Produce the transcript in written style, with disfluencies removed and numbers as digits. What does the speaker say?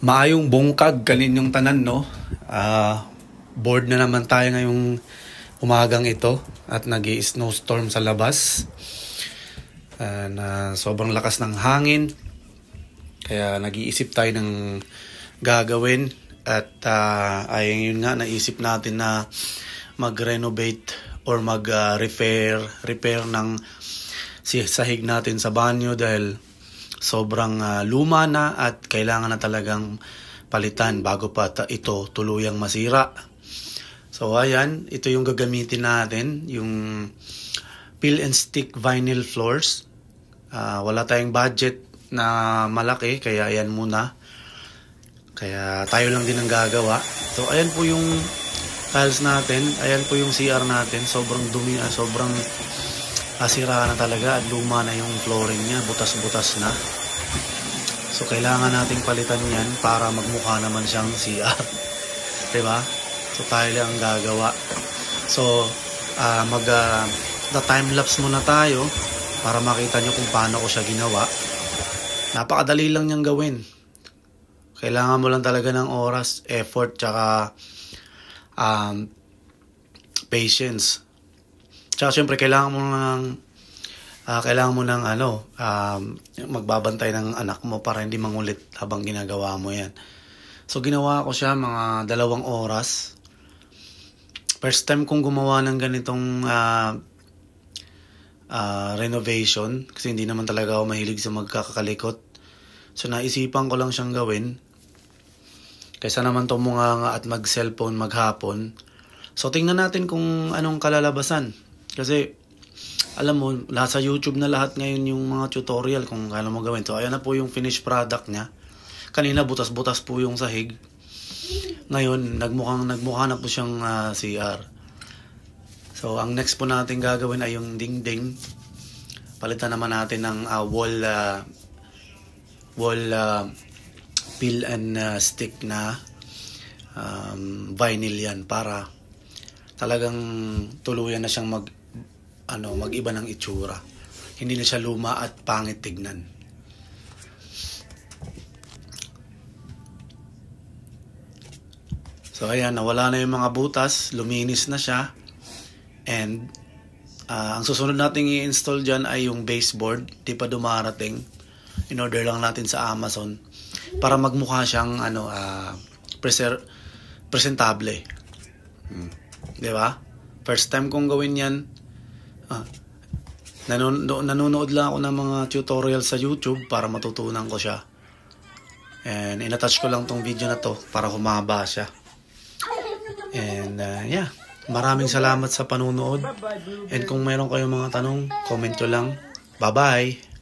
Maayong bungkag kaninyong tanan, no? Bored na naman tayo ngayong umagang ito at nag-i-snowstorm sa labas. Na sobrang lakas ng hangin. Kaya nag-iisip tayo ng gagawin at ayun nga, naisip natin na mag-renovate or mag-repair ng sahig natin sa banyo dahil sobrang luma na at kailangan na talagang palitan bago pa ito tuluyang masira. So ayan, ito yung gagamitin natin, yung peel and stick vinyl floors. Wala tayong budget na malaki kaya ayan muna. Kaya tayo lang din ang gagawa. So ayan po yung tiles natin, ayan po yung CR natin. Sobrang dumi, sobrang sira na talaga at luma na yung flooring niya, butas-butas na. So kailangan nating palitan yan para magmukha naman siyang CR. Diba? So tayo lang ang gagawa. So time-lapse muna tayo para makita nyo kung paano ko siya ginawa. Napakadali lang niyang gawin. Kailangan mo lang talaga ng oras, effort, tsaka patience. Tsaka syempre kailangan mo ng magbabantay ng anak mo para hindi mangulit habang ginagawa mo yan. So ginawa ko siya mga 2 oras. First time kong gumawa ng ganitong renovation kasi hindi naman talaga ako mahilig sa magkakalikot. So naisipan ko lang siyang gawin kaysa naman tumunganga at mag-cellphone maghapon. So tingnan natin kung anong kalalabasan. Kasi alam mo, nasa YouTube na lahat ngayon yung mga tutorial kung paano mo gawin. So ayan na po yung finished product niya. Kanina butas-butas po yung sahig. Ngayon nagmukha na po siyang CR. So ang next po natin gagawin ay yung dingding. Palitan naman natin ng wall peel and stick na vinyl yan para talagang tuluyan na siyang mag-iba ng itsura. Hindi na siya luma at pangit tignan. So ayan, nawala na yung mga butas, luminis na siya. And ang susunod nating i-install dyan ay yung baseboard. Di pa dumarating. In-order lang natin sa Amazon para magmukha siyang presentable. Di ba? First time kong gawin yan. Nanonood lang ako ng mga tutorial sa YouTube para matutunan ko siya. And inattach ko lang tong video na to para humaba siya. And yeah, maraming salamat sa panunood. And kung mayroon kayong mga tanong, comment nyo lang. Bye-bye!